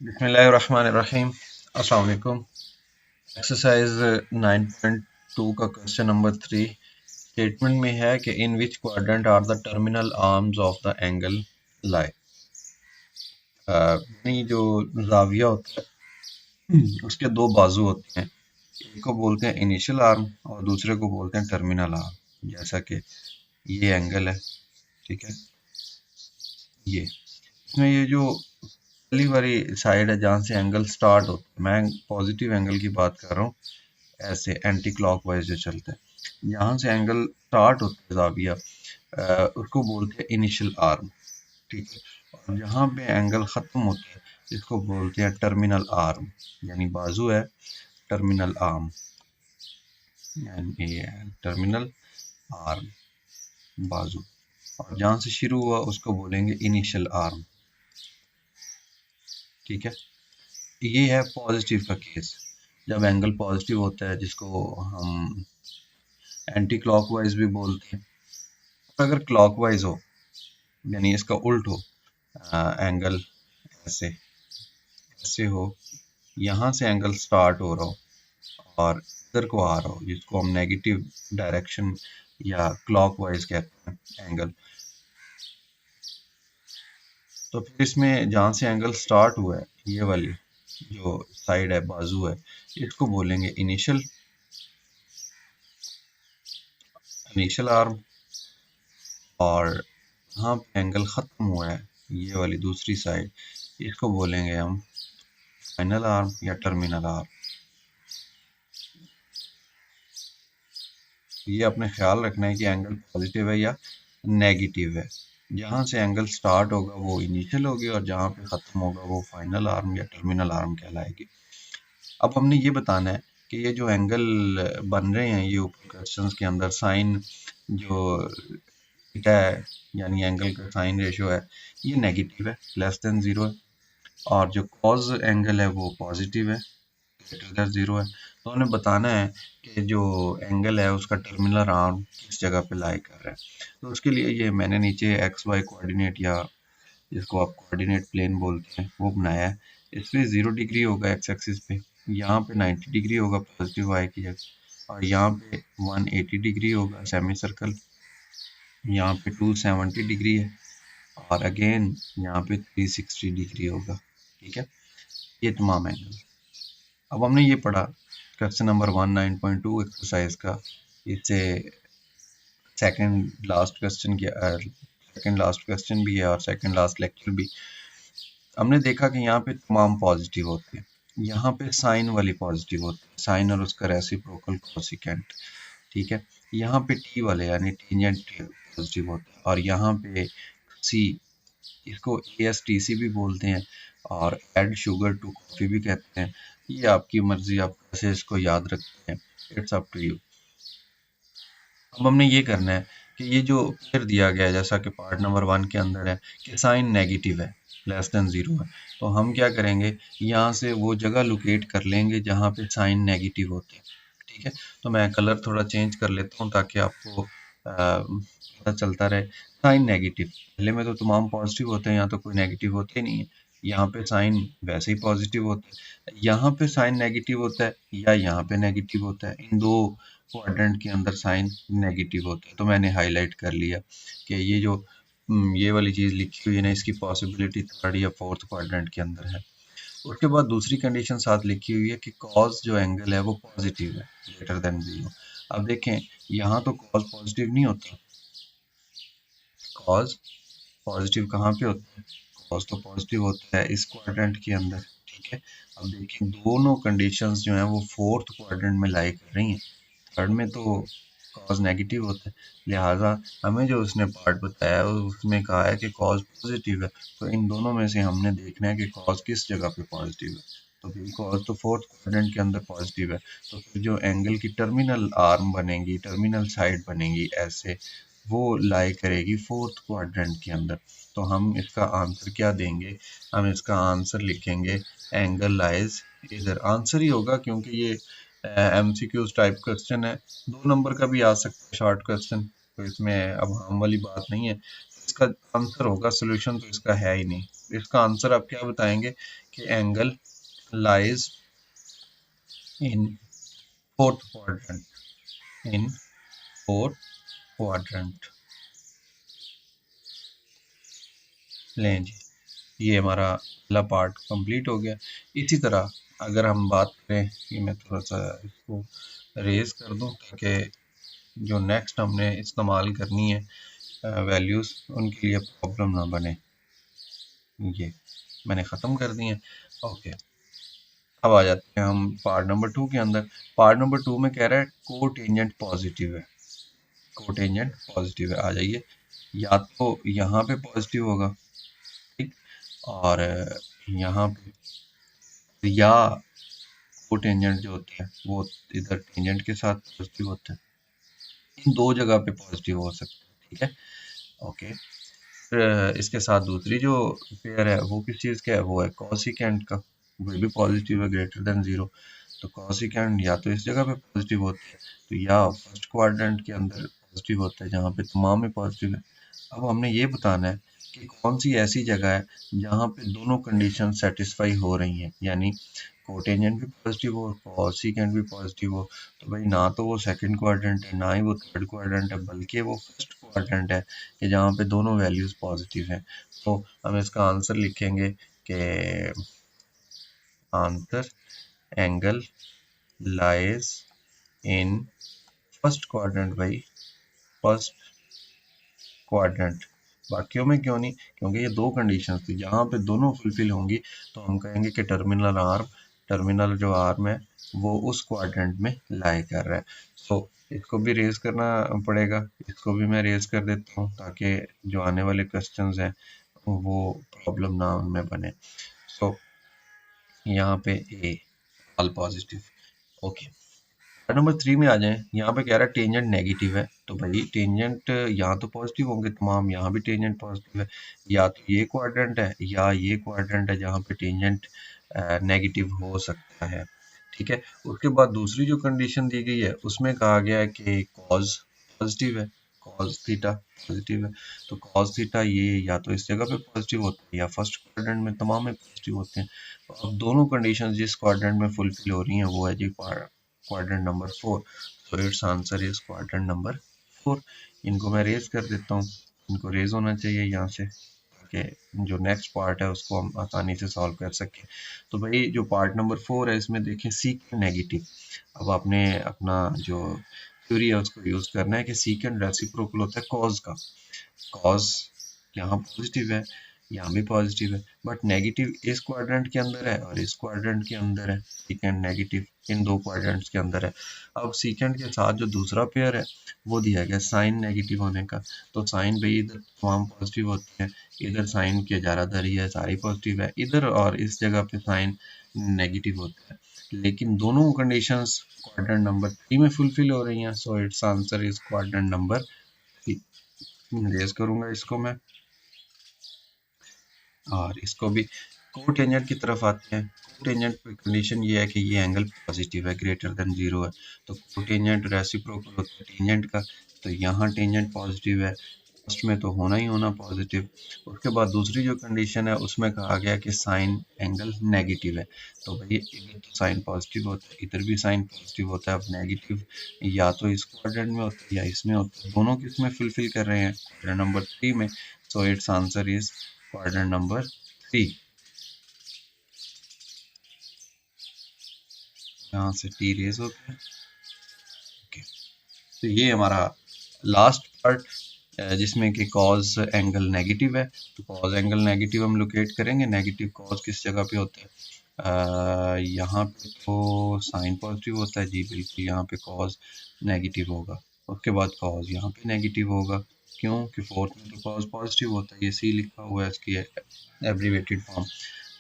बिस्मिल्लाहिर्रहमानिर्रहीम। अस्सलाम वालेकुम। एक्सरसाइज 9.2 का क्वेश्चन नंबर 3 स्टेटमेंट में है कि in which quadrant are the terminal arms of the angle lie. यानी जो जाविया होता है उसके दो बाजू होते हैं, एक को बोलते हैं इनिशियल आर्म और दूसरे को बोलते हैं टर्मिनल आर्म। जैसा कि ये एंगल है, ठीक है, ये इसमें ये जो पहली वाली साइड है जहाँ से एंगल स्टार्ट होता है, मैं पॉजिटिव एंगल की बात कर रहा हूँ, ऐसे एंटी क्लॉकवाइज जो चलता है, यहाँ से एंगल स्टार्ट होता है जाविया, उसको बोलते हैं इनिशियल आर्म, ठीक है। और जहाँ पे एंगल ख़त्म होता है इसको बोलते हैं टर्मिनल आर्म, यानी बाजू है टर्मिनल आर्म, यानी टर्मिनल आर्म बाजू। और जहाँ से शुरू हुआ उसको बोलेंगे इनिशियल आर्म, ठीक है। ये है पॉजिटिव का केस, जब एंगल पॉजिटिव होता है जिसको हम एंटी क्लॉकवाइज भी बोलते हैं। अगर क्लॉकवाइज हो यानी इसका उल्ट हो, एंगल ऐसे ऐसे हो, यहाँ से एंगल स्टार्ट हो रहा हो और इधर को आ रहा हो, जिसको हम नेगेटिव डायरेक्शन या क्लॉकवाइज कहते हैं एंगल, तो फिर इसमें जहाँ से एंगल स्टार्ट हुआ है ये वाली जो साइड है बाजू है, इसको बोलेंगे इनिशियल इनिशियल आर्म। और यहाँ पे एंगल ख़त्म हुआ है ये वाली दूसरी साइड, इसको बोलेंगे हम फाइनल आर्म या टर्मिनल आर्म। ये अपने ख्याल रखना है कि एंगल पॉजिटिव है या नेगेटिव है। जहाँ से एंगल स्टार्ट होगा वो इनिशियल होगी और जहाँ पे ख़त्म होगा वो फाइनल आर्म या टर्मिनल आर्म कहलाएगी। अब हमने ये बताना है कि ये जो एंगल बन रहे हैं ये ऊपर क्वेश्चंस के अंदर, साइन जो थीटा है यानी एंगल का साइन रेशियो है ये नेगेटिव है, लेस देन 0 है, और जो कॉज एंगल है वो पॉजिटिव है, ग्रेटर देन 0 है। तो हमें बताना है कि जो एंगल है उसका टर्मिनल आर्म किस जगह पे लाई कर रहा है। तो उसके लिए ये मैंने नीचे एक्स वाई कोऑर्डिनेट या जिसको आप कोऑर्डिनेट प्लेन बोलते हैं वो बनाया है। इस पे 0 डिग्री होगा एक्स एक्सिस पे, यहाँ पे 90 डिग्री होगा पॉजिटिव वाई की जगह, और यहाँ पे 180 डिग्री होगा सेमी सर्कल, यहाँ पे 270 डिग्री है, और अगेन यहाँ पे 360 डिग्री होगा, ठीक है। ये तमाम एंगल। अब हमने ये पढ़ा क्वेश्चन नंबर 19.2 एक्सरसाइज का, इससे सेकंड लास्ट क्वेश्चन भी है और सेकंड लास्ट लेक्चर भी। हमने देखा कि यहाँ पे तमाम पॉजिटिव होते हैं, यहाँ पे साइन वाली पॉजिटिव होती है, साइन और उसका रेसिप्रोकल कोसिकेंट, ठीक है। यहाँ पे टी वाले यानी टेंजेंट पॉजिटिव होते हैं, और यहाँ पे सी, इसको ASTC भी बोलते हैं और एड शुगर टू कॉफ़ी भी कहते हैं। ये आपकी मर्जी, आप कैसे इसको याद रखते हैं, इट्स अप टू यू। अब हमने ये करना है कि ये जो फिर दिया गया है जैसा कि पार्ट नंबर 1 के अंदर है कि साइन नेगेटिव है, लेस देन 0 है, तो हम क्या करेंगे, यहाँ से वो जगह लोकेट कर लेंगे जहाँ पे साइन नेगेटिव होते हैं, ठीक है। तो मैं कलर थोड़ा चेंज कर लेता हूँ ताकि आपको पता चलता रहे। साइन नेगेटिव, पहले में तो तमाम पॉजिटिव होते हैं, यहाँ तो कोई नेगेटिव होते ही नहीं है, यहाँ पे साइन वैसे ही पॉजिटिव होता है, यहाँ पे साइन नेगेटिव होता है या यहाँ पे नेगेटिव होता है, इन दो क्वाड्रेंट के अंदर साइन नेगेटिव होता है। तो मैंने हाईलाइट कर लिया कि ये जो ये वाली चीज़ लिखी हुई है ना, इसकी पॉसिबिलिटी थर्ड या फोर्थ क्वाड्रेंट के अंदर है। उसके बाद दूसरी कंडीशन साथ लिखी हुई है कि कॉज जो एंगल है वो पॉजिटिव है, ग्रेटर देन 0। अब देखें यहाँ तो कॉज पॉजिटिव नहीं होता, कॉज पॉजिटिव कहाँ पे होता है, कॉज तो पॉजिटिव होता है इस क्वाड्रेंट के अंदर, ठीक है। अब देखिए दोनों कंडीशंस जो हैं वो फोर्थ क्वाड्रेंट में लाई कर रही हैं, थर्ड में तो कॉज नेगेटिव होता है, लिहाजा हमें जो उसने पार्ट बताया है उसमें कहा है कि कॉज पॉजिटिव है, तो इन दोनों में से हमने देखना है कि कॉज किस जगह पे पॉजिटिव है। तो फिर कॉज तो फोर्थ क्वाड्रेंट के अंदर पॉजिटिव है, तो फिर जो एंगल की टर्मिनल आर्म बनेगी, टर्मिनल साइड बनेगी ऐसे, वो लाई करेगी फोर्थ क्वाड्रेंट के अंदर। तो हम इसका आंसर क्या देंगे, हम इसका आंसर लिखेंगे एंगल लाइज इधर। आंसर ही होगा क्योंकि ये MCQs टाइप क्वेश्चन है, 2 नंबर का भी आ सकता है शॉर्ट क्वेश्चन, तो इसमें अब हम वाली बात नहीं है, इसका आंसर होगा, सोल्यूशन तो इसका है ही नहीं, इसका आंसर आप क्या बताएंगे कि angle lies in fourth quadrant, in fourth quadrant. लें जी, ये हमारा पहला पार्ट कंप्लीट हो गया। इसी तरह अगर हम बात करें, कि मैं थोड़ा सा इसको रेज कर दूं ताकि जो नेक्स्ट हमने इस्तेमाल करनी है वैल्यूज़, उनके लिए प्रॉब्लम ना बने। ये मैंने ख़त्म कर दिए। ओके, अब आ जाते हैं हम पार्ट नंबर 2 के अंदर। पार्ट नंबर 2 में कह रहा है कोटेंजेंट पॉजिटिव है, कोटेंजेंट पॉजिटिव है। आ जाइए, या तो यहाँ पे पॉजिटिव होगा, ठीक, और यहाँ पे, या कोटेंजेंट जो होती है वो इधर टेंजेंट के साथ पॉजिटिव होता है। इन दो जगह पे पॉजिटिव हो सकता है, ठीक है। ओके, फिर इसके साथ दूसरी जो पेयर है वो किस चीज़ का है, वो है कॉसिकेंट का, वो भी पॉजिटिव है ग्रेटर देन 0। तो कॉसिकेंट या तो इस जगह पे पॉजिटिव होता है, तो या फर्स्ट क्वाड्रेंट के अंदर पॉजिटिव होता है जहाँ पे तमाम में पॉजिटिव है। अब हमने ये बताना है कि कौन सी ऐसी जगह है जहाँ पे दोनों कंडीशन सेटिस्फाई हो रही हैं, यानी कोटेंजेंट भी पॉजिटिव हो, कॉसिकेंट भी पॉजिटिव हो। तो भाई ना तो वो सेकंड क्वाड्रेंट है, ना ही वो थर्ड क्वाड्रेंट है, बल्कि वो फर्स्ट क्वाड्रेंट है कि जहाँ पे दोनों वैल्यूज पॉजिटिव हैं। तो हम इसका आंसर लिखेंगे कि answer angle lies in first quadrant, भाई फर्स्ट क्वाड्रेंट। बाकियों में क्यों नहीं, क्योंकि ये दो कंडीशन थी, जहाँ पे दोनों फुलफिल होंगी तो हम कहेंगे कि टर्मिनल जो आर्म है वो उस क्वाड्रेंट में लाई कर रहा है। सो इसको भी रेज करना पड़ेगा, इसको भी मैं रेज कर देता हूँ ताकि जो आने वाले क्वेश्चंस हैं वो प्रॉब्लम ना उनमें बने। सो यहाँ पे ए ऑल पॉजिटिव। ओके, नंबर 3 में आ जाएं। यहाँ पे कह रहा है टेंजेंट नेगेटिव है, तो भाई टेंजेंट यहाँ तो पॉजिटिव होंगे तमाम, यहाँ भी टेंजेंट पॉजिटिव है। या तो ये क्वाड्रेंट है या ये क्वाड्रेंट है जहाँ पे टेंजेंट नेगेटिव हो सकता है, ठीक है। उसके बाद दूसरी जो कंडीशन दी गई है उसमें कहा गया है कि कॉज पॉजिटिव है, कॉज थीटा पॉजिटिव है। तो कॉज थीटा ये या तो इस जगह पे पॉजिटिव होता है या फर्स्ट क्वाड्रेंट में तमाम में पॉजिटिव होते हैं। तो अब दोनों कंडीशन जिस क्वाड्रेंट में फुलफिल हो रही हैं वो है जी quadrant number 4। So it's answer is quadrant number 4। इनको मैं रेज कर देता हूँ, इनको रेज होना चाहिए यहाँ से ताकि जो नेक्स्ट पार्ट है उसको हम आसानी से सॉल्व कर सकें। तो भाई जो पार्ट नंबर 4 है इसमें देखें सीकेंट नेगेटिव। अब आपने अपना जो थ्योरी है उसको यूज करना है कि सीकेंट रेसिप्रोकल होता है कॉज का। कॉज यहाँ पॉजिटिव है, यहाँ भी पॉजिटिव है, बट नेगेटिव इस क्वाड्रेंट के अंदर है और इस क्वाड्रेंट के अंदर है। सीकेंट नेगेटिव इन दो क्वाड्रेंट्स के अंदर है। अब सीकेंट के साथ जो दूसरा पेयर है वो दिया गया साइन नेगेटिव होने का। तो साइन भाई इधर तमाम पॉजिटिव होते हैं, इधर साइन की ज्यादातर है सारी पॉजिटिव है, इधर और इस जगह पे साइन नेगेटिव होता है। लेकिन दोनों कंडीशंस क्वाड्रेंट नंबर 3 में फुलफिल हो रही हैं। So it's answer is quadrant number 3। Raise करूंगा इसको मैं, और इसको भी कोटेंजेंट की तरफ आते हैं। कोटेंजेंट की कंडीशन ये है कि ये एंगल पॉजिटिव है, ग्रेटर देन 0 है। तो कोटेंजेंट रेसिप्रोकल होता है टेंजेंट का, तो यहाँ टेंजेंट पॉजिटिव है, फर्स्ट में तो होना ही होना पॉजिटिव। उसके बाद दूसरी जो कंडीशन है उसमें कहा गया कि साइन एंगल नेगेटिव है। तो भाई इधर तो साइन पॉजिटिव होता है, इधर भी साइन पॉजिटिव होता है। अब नेगेटिव या तो इस क्वाड्रेंट में होता है या इसमें होता है, दोनों किस में फुलफिल कर रहे हैं, क्वाड्रेंट नंबर 3 में। सो it's answer is quadrant number 3। यहाँ से टी रेज हो गया। ओके, तो ये हमारा लास्ट पार्ट जिसमें कि कॉज एंगल नेगेटिव है। तो कॉज एंगल नेगेटिव हम लोकेट करेंगे। नेगेटिव कॉज किस जगह पे होता है, यहाँ पे तो साइन पॉजिटिव होता है जी, बिल्कुल यहाँ पे कॉज नेगेटिव होगा। उसके बाद कॉज यहाँ पे नेगेटिव होगा, क्यों कि फोर्थ में तो कॉज पॉजिटिव होता है, ये सी लिखा हुआ है इसकी एब्रीवेटेड फॉर्म।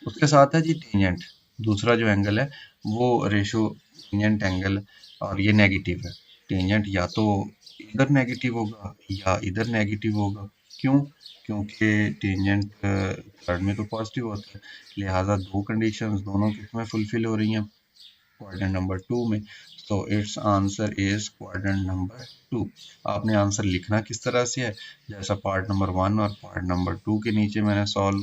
उसके साथ है जी टेंजेंट, दूसरा जो एंगल है वो रेशो टेंजेंट एंगल, और ये नेगेटिव है। टेंजेंट या तो इधर नेगेटिव होगा या इधर नेगेटिव होगा, क्यों, क्योंकि टेंजेंट थर्ड में तो पॉजिटिव होता है, लिहाजा दो कंडीशंस दोनों किस में फुलफिल हो रही हैं, क्वाड्रेंट नंबर 2 में, तो it's answer is quadrant number 2। आपने आंसर लिखना किस तरह से है, जैसा पार्ट नंबर 1 और पार्ट नंबर 2 के नीचे मैंने सॉल्व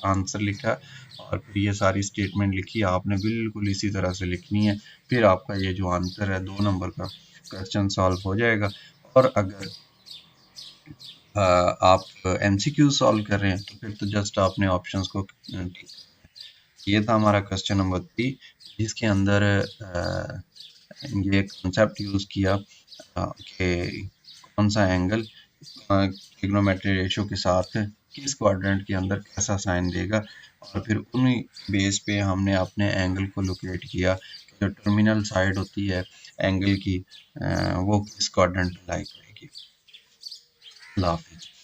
आंसर लिखा और फिर ये सारी स्टेटमेंट लिखी, आपने बिल्कुल इसी तरह से लिखनी है, फिर आपका ये जो आंसर है 2 नंबर का क्वेश्चन सॉल्व हो जाएगा। और अगर आप एमसीक्यू सॉल्व कर रहे हैं तो फिर तो जस्ट आपने ऑप्शंस को ये था हमारा क्वेश्चन नंबर 3, जिसके अंदर ये कंसेप्ट यूज किया कि कौन सा एंगल ट्रिग्नोमेट्री रेशियो के साथ किस क्वाड्रेंट के अंदर कैसा साइन देगा, और फिर उन्हीं बेस पे हमने अपने एंगल को लोकेट किया कि जो टर्मिनल साइड होती है एंगल की वो किस क्वाड्रेंट लाई करेगी। अल्लाह हाफिज़।